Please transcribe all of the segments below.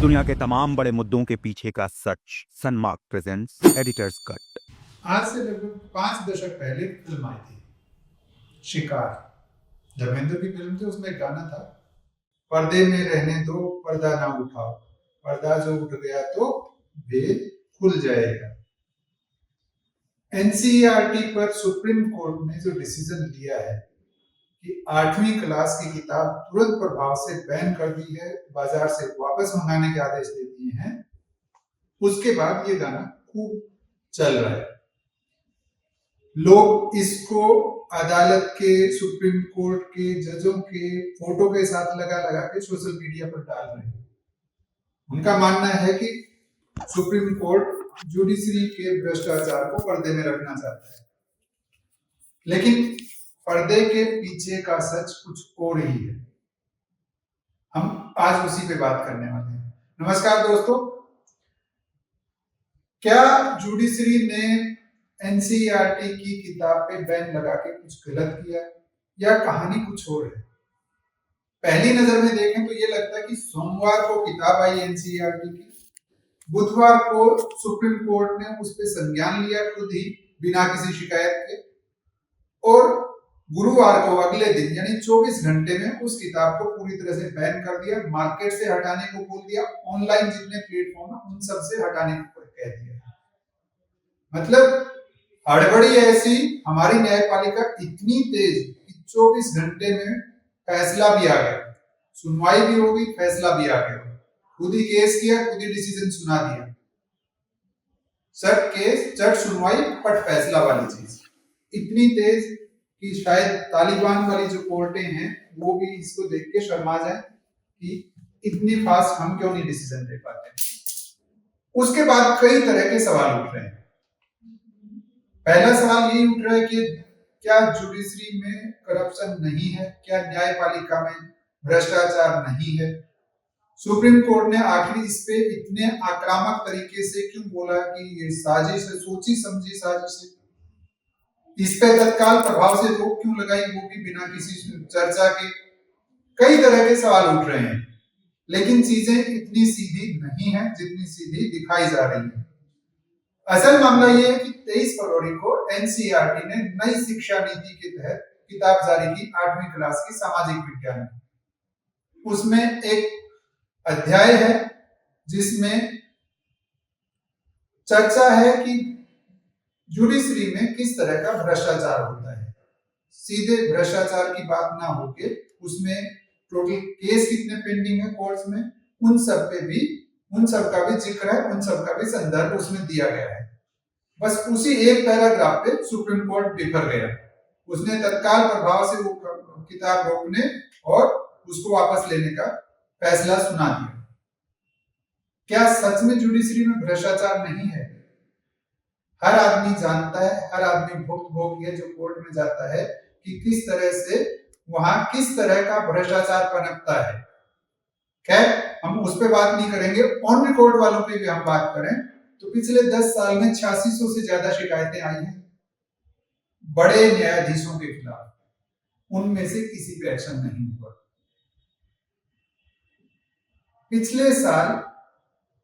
दुनिया के तमाम बड़े मुद्दों के पीछे का सच। सनमार्क प्रेजेंट्स एडिटर्स कट। आज से लगभग 5 दशक पहले फिल्म आई थी शिकार। धर्मेंद्र की फिल्म थी, उसमें एक गाना था, पर्दे में रहने दो पर्दा ना उठाओ, पर्दा जो उठ गया तो भेद खुल जाएगा। एनसीईआरटी पर सुप्रीम कोर्ट ने जो डिसीजन लिया है कि 8वीं क्लास की किताब तुरंत प्रभाव से बैन कर दी है, बाजार से वापस मंगाने के आदेश दे दिए हैं, उसके बाद ये गाना खूब चल रहा है। लोग इसको अदालत के, सुप्रीम कोर्ट के जजों के फोटो के साथ लगा लगा के सोशल मीडिया पर डाल रहे हैं। उनका मानना है कि सुप्रीम कोर्ट जुडिशरी के भ्रष्टाचार को पर्दे में रखना चाहता है, लेकिन पर्दे के पीछे का सच कुछ और ही है। हम आज उसी पे बात करने वाले हैं। नमस्कार दोस्तों, क्या जुडिशरी ने एनसीईआरटी की किताब पे बैन लगा के कुछ गलत किया या कहानी कुछ और है? पहली नजर में देखें तो ये लगता है कि सोमवार को किताब आई एनसीईआरटी की, बुधवार को सुप्रीम कोर्ट ने उस पर संज्ञान लिया खुद ही बिना किसी शिकायत के, और गुरुवार को अगले दिन यानी 24 घंटे में उस किताब को पूरी तरह से बैन कर दिया, मार्केट से हटाने को बोल दिया, ऑनलाइन जितने प्लेटफॉर्म है उन सब से हटाने को कह दिया। मतलब हड़बड़ी ऐसी, हमारी न्यायपालिका इतनी तेज कि 24 घंटे में फैसला भी आ गया, सुनवाई भी होगी, फैसला भी आ गया, खुद ही केस किया, खुद ही डिसीजन सुना दिया। सब केस चट सुनवाई पट फैसला वाली चीज इतनी तेज कि शायद तालिबान वाली जो कोर्टें हैं वो भी इसको देख के शर्मा जाए कि इतनी फास्ट हम क्यों नहीं डिसीजन ले पाते। उसके बाद कई तरह के सवाल उठ रहे हैं। पहला सवाल यही उठ रहा है कि क्या जुडिशरी में करप्शन नहीं है, क्या न्यायपालिका में भ्रष्टाचार नहीं है? सुप्रीम कोर्ट ने आखिर इस पे इतने आक्रामक तरीके से क्यों बोला कि ये साजिश है, सोची समझी साजिश है? इस पे तत्काल प्रभाव से रोक क्यों लगाई, वो भी बिना किसी चर्चा के? कई तरह के सवाल उठ रहे हैं, लेकिन चीजें इतनी सीधी नहीं है जितनी सीधी दिखाई जा रही है। असल मामला ये है कि 23 फरवरी को एनसीईआरटी ने नई शिक्षा नीति के तहत किताब जारी की 8वीं क्लास की सामाजिक विज्ञान की। उसमें एक अध्याय है जिसमें चर्चा है कि जुडिशरी में किस तरह का भ्रष्टाचार होता है। सीधे भ्रष्टाचार की बात ना होके उसमें टोटल केस कितने पेंडिंग है कोर्ट्स में, उन सब का भी जिक्र है, उन सब का भी संदर्भ उसमें दिया गया है। बस उसी एक पैराग्राफ पे सुप्रीम कोर्ट बिफर गया, उसने तत्काल प्रभाव से वो किताब रोकने और उसको वापस लेने का फैसला सुना दिया। क्या सच में जुडिशरी में भ्रष्टाचार नहीं है? हर आदमी जानता है, हर आदमी भुगत है जो कोर्ट में जाता है कि किस तरह से वहां किस तरह का भ्रष्टाचार पनपता है। खैर, हम उस पर बात नहीं करेंगे। ऑन रिकॉर्ड वालों पे भी हम बात करें तो पिछले 10 साल में 8600 से ज्यादा शिकायतें आई हैं बड़े न्यायाधीशों के खिलाफ, उनमें से किसी पे एक्शन नहीं हुआ। पिछले साल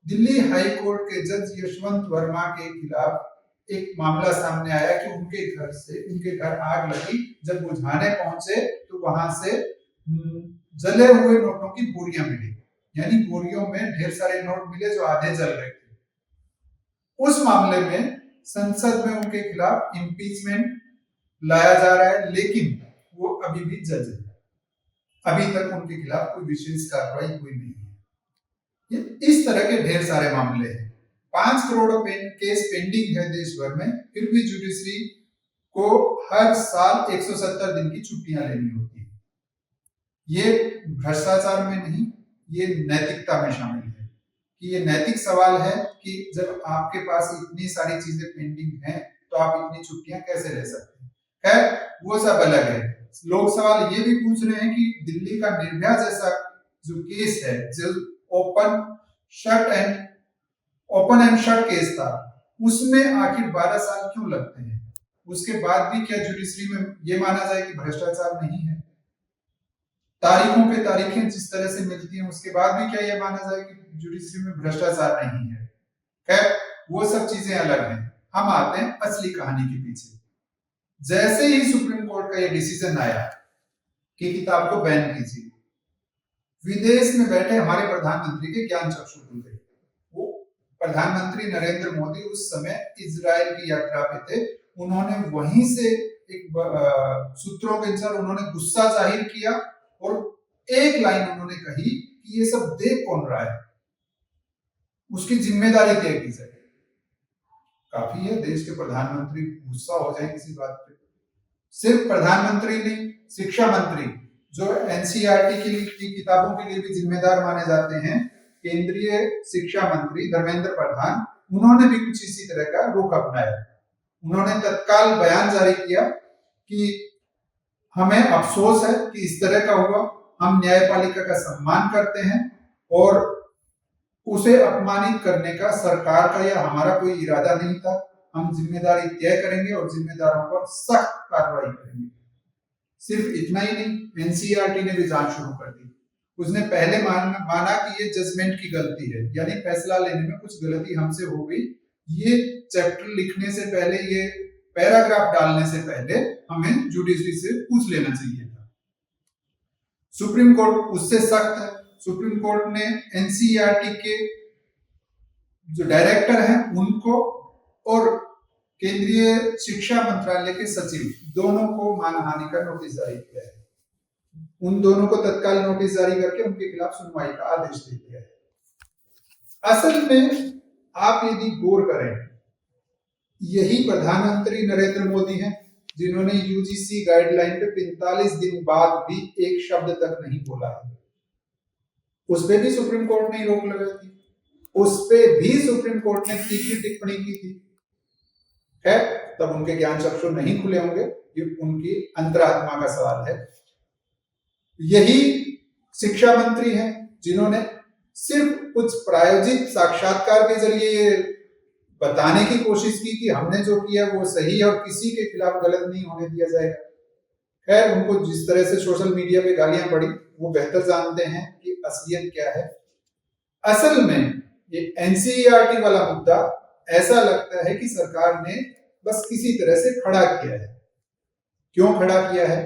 दिल्ली हाई कोर्ट के जज यशवंत वर्मा के खिलाफ एक मामला सामने आया कि उनके घर आग लगी। जब बुझाने पहुंचे तो वहां से जले हुए नोटों की बोरियां मिली, यानी बोरियों में ढेर सारे नोट मिले जो आधे जल रहे थे। उस मामले में संसद में उनके खिलाफ इम्पीचमेंट लाया जा रहा है, लेकिन वो अभी भी जज है, अभी तक उनके खिलाफ कोई विशेष कार्रवाई हुई नहीं है। ये इस तरह के ढेर सारे मामले हैं। 5 करोड़ केस पेंडिंग है देश भर में, फिर भी जुडिशरी को हर साल 170 दिन की छुट्टियां लेनी होती है। ये भ्रष्टाचार में नहीं, ये नैतिकता में शामिल है कि ये नैतिक सवाल है कि जब आपके पास इतनी सारी चीजें पेंडिंग हैं तो आप इतनी छुट्टियां कैसे ले सकते हैं। खैर, वो सब अलग है। लोग सवाल ये भी पूछ रहे हैं कि दिल्ली का निर्भया जैसा जो केस है, जो ओपन एंड शट केस था, उसमें आखिर 12 साल क्यों लगते हैं? उसके बाद भी क्या जुडिशरी में ये माना जाए कि भ्रष्टाचार नहीं है? तारीखों पे तारीखें जिस तरह से मिलती हैं, उसके बाद भी क्या यह माना जाए कि जुडिशरी में भ्रष्टाचार नहीं है? खैर, वो सब चीजें अलग हैं। हम आते हैं असली कहानी के पीछे। जैसे ही सुप्रीम कोर्ट का ये डिसीजन आया कि किताब को बैन कीजिए, विदेश में बैठे हमारे प्रधानमंत्री के ज्ञान चक्षु खुल गए। वो प्रधानमंत्री नरेंद्र मोदी उस समय इजराइल की यात्रा पे थे। उन्होंने वहीं से एक सूत्रों के अनुसार उन्होंने गुस्सा जाहिर किया और एक लाइन उन्होंने कही कि ये सब देख कौन रहा है, उसकी जिम्मेदारी तय की जाए। काफी है देश के प्रधानमंत्री गुस्सा हो जाए किसी बात पे। सिर्फ प्रधानमंत्री नहीं, शिक्षा मंत्री जो एनसीईआरटी की किताबों के लिए भी जिम्मेदार माने जाते हैं, केंद्रीय शिक्षा मंत्री धर्मेंद्र प्रधान, उन्होंने भी कुछ इसी तरह का रुख अपनाया। उन्होंने तत्काल बयान जारी किया कि हमें अफसोस है कि इस तरह का हुआ, हम न्यायपालिका का सम्मान करते हैं और उसे अपमानित करने का सरकार का या हमारा कोई इरादा नहीं था। हम जिम्मेदारी तय करेंगे और जिम्मेदारों पर सख्त कार्रवाई करेंगे। सिर्फ इतना ही नहीं, एनसीईआरटी ने भी जांच शुरू कर दी। उसने पहले माना कि ये जजमेंट की गलती है, यानी फैसला लेने में कुछ गलती हमसे हो गई। ये चैप्टर लिखने से पहले, ये पैराग्राफ डालने से पहले हमें जुडिशरी से पूछ लेना चाहिए था। सुप्रीम कोर्ट उससे सख्त है। सुप्रीम कोर्ट ने एनसीईआरटी के जो डायरेक्टर हैं उनको और केंद्रीय शिक्षा मंत्रालय के सचिव दोनों को मानहानि का नोटिस जारी किया है। उन दोनों को तत्काल नोटिस जारी करके उनके खिलाफ सुनवाई का आदेश दे दिया है। असल में आप यदि गौर करें, यही प्रधानमंत्री नरेंद्र मोदी हैं जिन्होंने यूजीसी गाइडलाइन पे 45 दिन बाद भी एक शब्द तक नहीं बोला है। उस पे भी सुप्रीम कोर्ट ने रोक लगाई थी, उस पे भी सुप्रीम कोर्ट ने तीखी टिप्पणी की थी। है तब उनके ज्ञान चक्षु नहीं खुले होंगे, ये उनकी अंतरात्मा का सवाल है। यही शिक्षा मंत्री हैं जिन्होंने सिर्फ कुछ प्रायोजित साक्षात्कार के जरिए ये बताने की कोशिश की कि हमने जो किया वो सही है और किसी के खिलाफ गलत नहीं होने दिया जाएगा। खैर, उनको जिस तरह से सोशल मीडिया पे गालियां पड़ी, वो बेहतर जानते हैं कि असलियत क्या है। असल में ये एनसीईआरटी वाला मुद्दा ऐसा लगता है कि सरकार ने बस किसी तरह से खड़ा किया है। क्यों खड़ा किया है?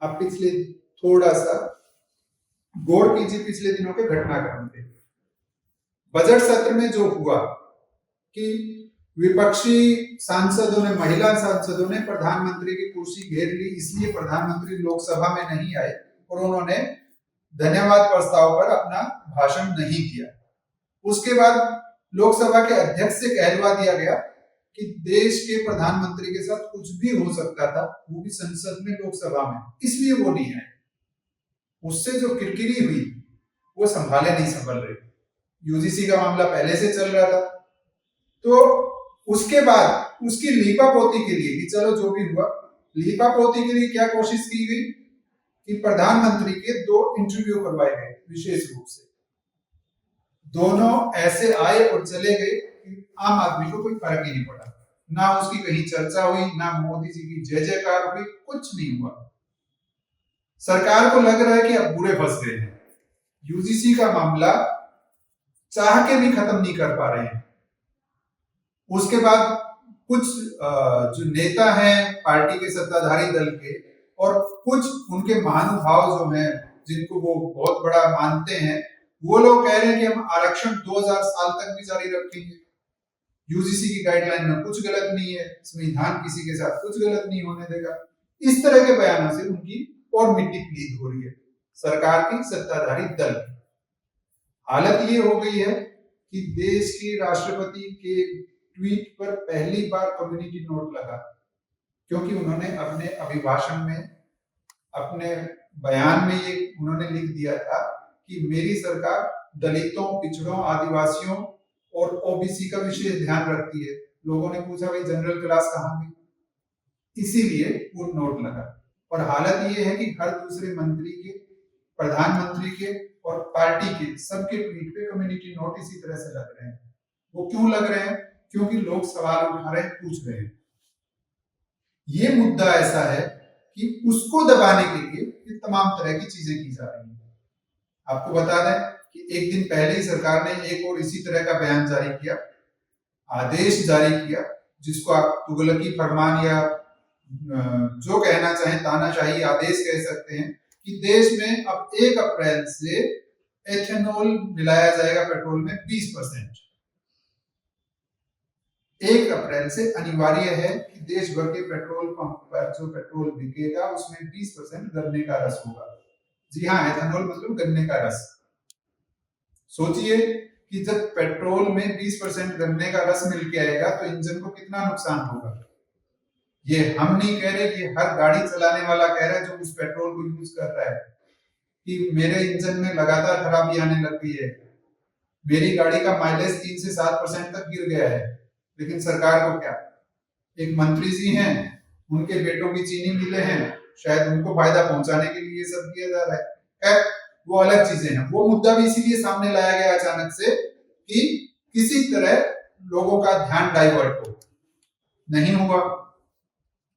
आप पिछले थोड़ा सा गौर कीजिए पिछले दिनों के घटनाक्रम पे। बजट सत्र में जो हुआ कि विपक्षी सांसदों ने, महिला सांसदों ने प्रधानमंत्री की कुर्सी घेर ली, इसलिए प्रधानमंत्री लोकसभा में नहीं आए और उन्होंने धन्यवाद प्रस्ताव पर अपना भाषण नहीं दिया। उसके बाद लोकसभा के अध्यक्ष से कहलवा दिया गया कि देश के प्रधानमंत्री के साथ कुछ भी हो सकता था, वो भी संसद में, लोकसभा में, इसलिए वो नहीं आए। उससे जो किरकिरी हुई वो संभाले नहीं संभल रही। यूजीसी का मामला पहले से चल रहा था, तो उसके बाद उसकी लीपापोती के लिए कि चलो जो भी हुआ, लीपापोती के लिए क्या कोशिश की गई कि प्रधानमंत्री के 2 इंटरव्यू करवाए गए विशेष रूप से। दोनों ऐसे आए और चले गए कि आम आदमी को कोई फर्क ही नहीं पड़ा। ना उसकी कहीं चर्चा हुई, ना मोदी जी की जय जयकार हुई, कुछ नहीं हुआ। सरकार को लग रहा है कि अब बुरे फंस गए हैं। यूजीसी का मामला चाह के भी खत्म नहीं कर पा रहे हैं। उसके बाद कुछ जो नेता हैं पार्टी के सत्ताधारी दल के और कुछ उनके महानुभाव जो हैं जिनको वो बहुत बड़ा मानते हैं, वो लोग कह रहे हैं कि हम आरक्षण 2000 साल तक भी जारी रखेंगे। यूजीसी की गाइडलाइन में कुछ गलत नहीं है, संविधान किसी के साथ कुछ गलत नहीं होने देगा। इस तरह के बयानों से उनकी और मिट्टी पलीत हो रही है सरकार की, सत्ताधारी दल की। हालत ये हो गई है कि देश के राष्ट्रपति के ट्वीट पर पहली बार कम्युनिटी नोट लगा, क्योंकि उन्होंने अपने अभिभाषण में, अपने बयान में ये उन्होंने लिख दिया था कि मेरी सरकार दलितों, पिछड़ों, आदिवासियों और ओबीसी का विशेष ध्यान रखती है। लोगों ने पूछा भाई जनरल क्लास कहाँ गई, इसीलिए वो नोट लगा। और हालत ये है कि हर दूसरे मंत्री के, प्रधानमंत्री के और पार्टी के सबके ट्वीट पे कम्युनिटी नोट इसी तरह से लग रहे हैं। वो क्यों लग रहे हैं? क्योंकि लोग सवाल उठा रहे हैं, पूछ रहे हैं। ये मुद्दा ऐसा है कि उसको दबाने के लिए ये तमाम तरह की चीजें की जा रही हैं। आपको बता दें कि एक दिन पहले ही सरकार ने एक और इसी तरह का बयान जारी किया, आदेश जारी किया, जिसको आप तुगलकी फरमान या जो कहना चाहें तानाशाही आदेश कह सकते हैं, कि देश में अब 1 अप्रैल से एथेनॉल मिलाया जाएगा पेट्रोल में 20%। 1 अप्रैल से अनिवार्य है कि देश भर के पेट्रोल पंप पर जो पेट्रोल बिकेगा उसमें 20% गन्ने का रस होगा। जी हाँ, एथेनॉल मतलब गन्ने का रस। सोचिए कि जब पेट्रोल में 20% गन्ने का रस मिल के आएगा तो इंजन को कितना नुकसान होगा। ये हम नहीं कह रहे, ये हर गाड़ी चलाने वाला कह रहा है जो उस पेट्रोल को यूज कर रहा है कि मेरे इंजन में लगातार खराबी आने लग गई है, मेरी गाड़ी का माइलेज 3 से 7% तक गिर गया है। लेकिन सरकार को क्या, एक मंत्री जी हैं, उनके बेटों की चीनी मिले हैं, शायद उनको फायदा पहुंचाने के लिए ये सब किया जा रहा है। वो अलग चीजें हैं। वो मुद्दा भी इसीलिए सामने लाया गया अचानक से कि किसी तरह लोगों का ध्यान डाइवर्ट हो, नहीं हुआ।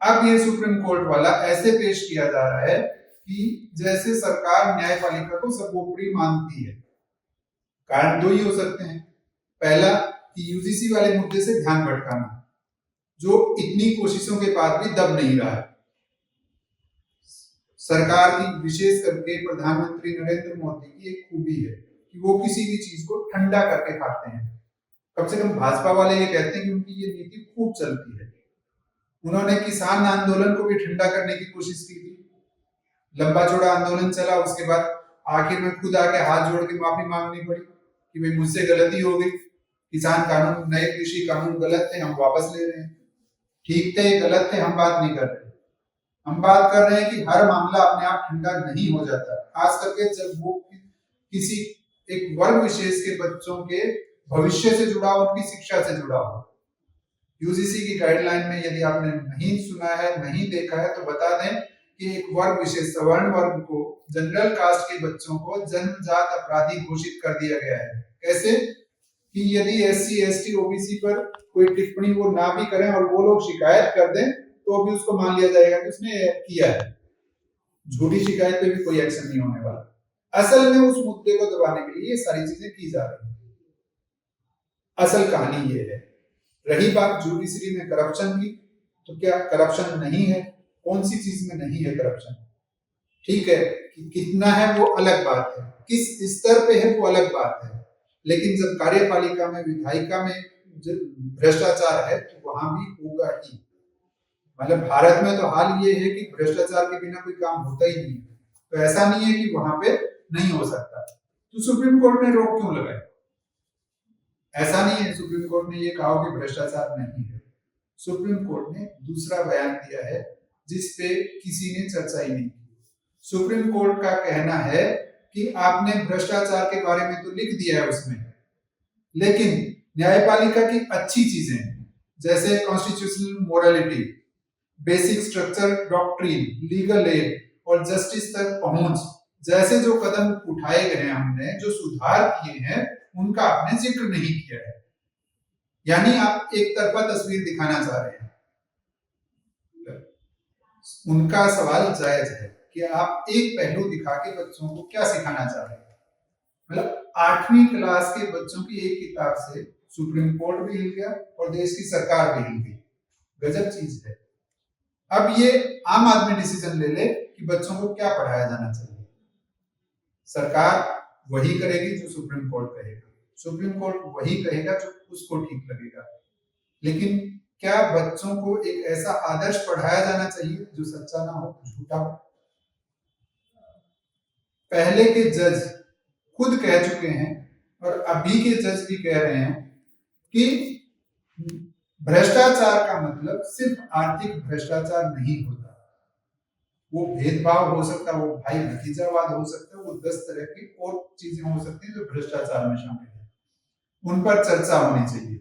अब ये सुप्रीम कोर्ट वाला ऐसे पेश किया जा रहा है कि जैसे सरकार न्यायपालिका को सर्वोपरि मानती है। कारण 2 ही हो सकते हैं। पहला कि यूजीसी वाले मुद्दे से ध्यान भटकाना, जो इतनी कोशिशों के बाद भी दब नहीं रहा है। सरकार की, विशेष करके प्रधानमंत्री नरेंद्र मोदी की एक खूबी है कि वो किसी भी चीज को ठंडा करके खाते हैं। कम से कम भाजपा वाले ये कहते हैं कि उनकी ये नीति खूब चलती है। उन्होंने किसान आंदोलन को भी ठंडा करने की कोशिश की थी, लंबा चौड़ा आंदोलन चला, उसके बाद आखिर में खुद आके हाथ जोड़ के माफी मांगनी पड़ी कि भाई मुझसे गलती हो गई, किसान कानून, नए कृषि कानून गलत थे, हम वापस ले रहे हैं। ठीक थे, गलत थे, हम बात नहीं कर रहे। हम बात कर रहे हैं कि हर मामला अपने आप ठंडा नहीं हो जाता, खास करके जब वो किसी एक वर्ग विशेष के बच्चों के भविष्य से जुड़ा हो, उनकी शिक्षा से जुड़ा हो। यूजीसी की गाइडलाइन में यदि आपने नहीं सुना है, नहीं देखा है, तो बता दें कि एक वर्ग विशेष, सवर्ण वर्ग को, जनरल कास्ट के बच्चों को जन्मजात अपराधी घोषित कर दिया गया है। कैसे कि यदि एससी, एसटी, ओबीसी पर कोई टिप्पणी वो ना भी करें और वो लोग शिकायत कर दें तो भी उसको मान लिया जाएगा कि उसने किया है। झूठी शिकायत पे भी कोई एक्शन नहीं होने वाला। असल में उस मुद्दे को दबाने के लिए ये सारी चीजें की जा रही हैं। असल कहानी ये है। रही बात जुडिशरी में करप्शन की, तो क्या करप्शन नहीं है? कौन सी चीज में नहीं है करप्शन? ठीक है कि कितना है वो अलग बात है, किस स्तर पे है वो अलग बात है, लेकिन जब कार्यपालिका में, विधायिका में भ्रष्टाचार है तो वहां भी होगा ही। मतलब भारत में तो हाल ये है कि भ्रष्टाचार के बिना कोई काम होता ही नहीं है, तो ऐसा नहीं है कि वहां पे नहीं हो सकता। तो सुप्रीम कोर्ट ने रोक क्यों लगाई? ऐसा नहीं है सुप्रीम कोर्ट ने ये कहा कि भ्रष्टाचार नहीं है। सुप्रीम कोर्ट ने दूसरा बयान दिया है जिसपे किसी ने चर्चा ही नहीं की। सुप्रीम कोर्ट का कहना है कि आपने भ्रष्टाचार के बारे में तो लिख दिया है उसमें, लेकिन न्यायपालिका की अच्छी चीजें जैसे constitutional morality, basic structure doctrine, legal aid और जस्टिस तक पहुंच जैसे जो कदम उठाए गए हैं, हमने जो सुधार किए हैं, उनका आपने जिक्र नहीं किया है। यानी आप एक तरफा तस्वीर दिखाना चाह रहे हैं। उनका सवाल जायज है कि आप एक पहलू दिखा के बच्चों को क्या सिखाना चाह रहे हैं। मतलब 8वीं क्लास के बच्चों की एक किताब से सुप्रीम कोर्ट भी हिल गया और देश की सरकार भी हिल गई। गजब चीज है। अब ये आम आदमी डिसीजन ले ले कि बच्चों को क्या पढ़ाया जाना चाहिए। सरकार वही करेगी जो सुप्रीम कोर्ट कहेगा, सुप्रीम कोर्ट वही कहेगा जो उसको ठीक लगेगा। लेकिन क्या बच्चों को एक ऐसा आदर्श पढ़ाया जाना चाहिए जो सच्चा ना हो, झूठा हो? पहले के जज खुद कह चुके हैं और अभी के जज भी कह रहे हैं कि भ्रष्टाचार का मतलब सिर्फ आर्थिक भ्रष्टाचार नहीं होता। वो भेदभाव हो सकता है, वो भाई भतीजावाद हो सकता है, वो 10 तरह की और चीजें हो सकती हैं जो भ्रष्टाचार में शामिल है। उन पर चर्चा होनी चाहिए।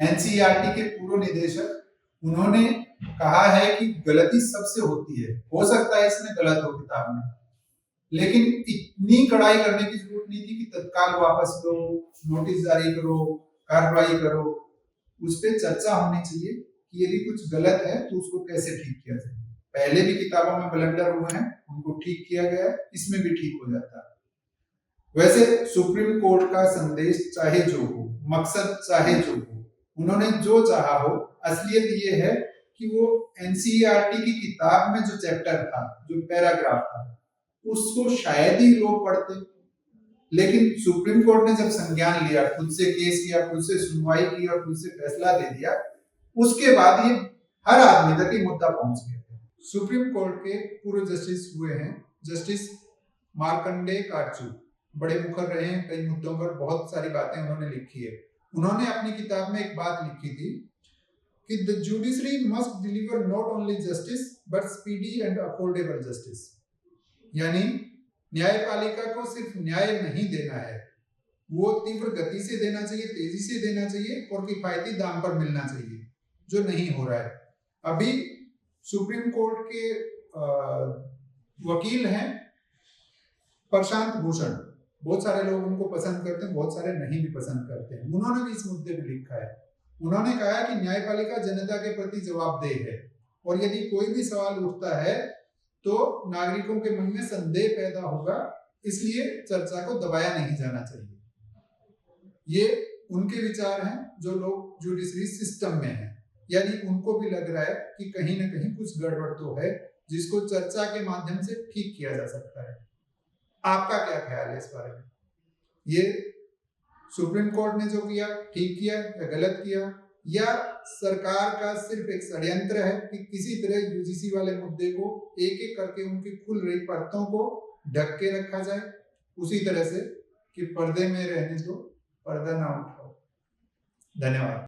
एनसीईआरटी के पूर्व निदेशक, उन्होंने कहा है कि गलती सबसे होती है, हो सकता है इसमें गलत हो किताब में, लेकिन इतनी कड़ाई करने की जरूरत नहीं थी कि तत्काल वापस लो, नोटिस जारी करो, कार्रवाई करो। उस पर चर्चा होनी चाहिए कि यदि कुछ गलत है तो उसको कैसे ठीक किया जाए। पहले भी किताबों में ब्लंडर हुए हैं, उनको ठीक किया गया है, इसमें भी ठीक हो जाता है। वैसे सुप्रीम कोर्ट का संदेश चाहे जो हो, मकसद चाहे जो हो, उन्होंने जो चाहा हो, असलियत ये है कि वो एनसीईआरटी की किताब में जो चैप्टर था, जो पैराग्राफ था, उसको शायद ही लोग पढ़ते, लेकिन सुप्रीम कोर्ट ने जब संज्ञान लिया, खुद से केस किया, खुद से सुनवाई की और खुद से फैसला दे दिया, उसके बाद ये हर आदमी तक ये मुद्दा पहुंच गया। सुप्रीम कोर्ट के पूर्व जस्टिस हुए हैं जस्टिस मार्कंडेय काटजू, बड़े मुखर रहे हैं, कई मुद्दों पर बहुत सारी बातें उन्होंने लिखी है। उन्होंने अपनी किताब में एक बात लिखी थी कि the judiciary must deliver not only justice but speedy and affordable justice, यानी न्यायपालिका को सिर्फ न्याय नहीं देना है, वो तीव्र गति से देना चाहिए, तेजी से देना चाहिए और किफायती दाम पर मिलना चाहिए, जो नहीं हो रहा है। अभी सुप्रीम कोर्ट के वकील हैं प्रशांत भूषण, बहुत सारे लोग उनको पसंद करते हैं, बहुत सारे नहीं भी पसंद करते हैं। उन्होंने भी इस मुद्दे पर लिखा है। उन्होंने कहा कि न्यायपालिका जनता के प्रति जवाबदेह है और यदि कोई भी सवाल उठता है तो नागरिकों के मन में संदेह पैदा होगा, इसलिए चर्चा को दबाया नहीं जाना चाहिए। ये उनके विचार हैं जो लोग जुडिशरी सिस्टम में हैं, यानी उनको भी लग रहा है कि कहीं ना कहीं कुछ गड़बड़ तो है जिसको चर्चा के माध्यम से ठीक किया जा सकता है। आपका क्या ख्याल है इस बारे में? ये सुप्रीम कोर्ट ने जो किया ठीक किया या गलत किया, या सरकार का सिर्फ एक षड्यंत्र है कि किसी तरह यूजीसी वाले मुद्दे को एक एक करके उनकी खुल रही परतों को ढक के रखा जाए, उसी तरह से कि पर्दे में रहने दो, पर्दा ना उठाओ। धन्यवाद।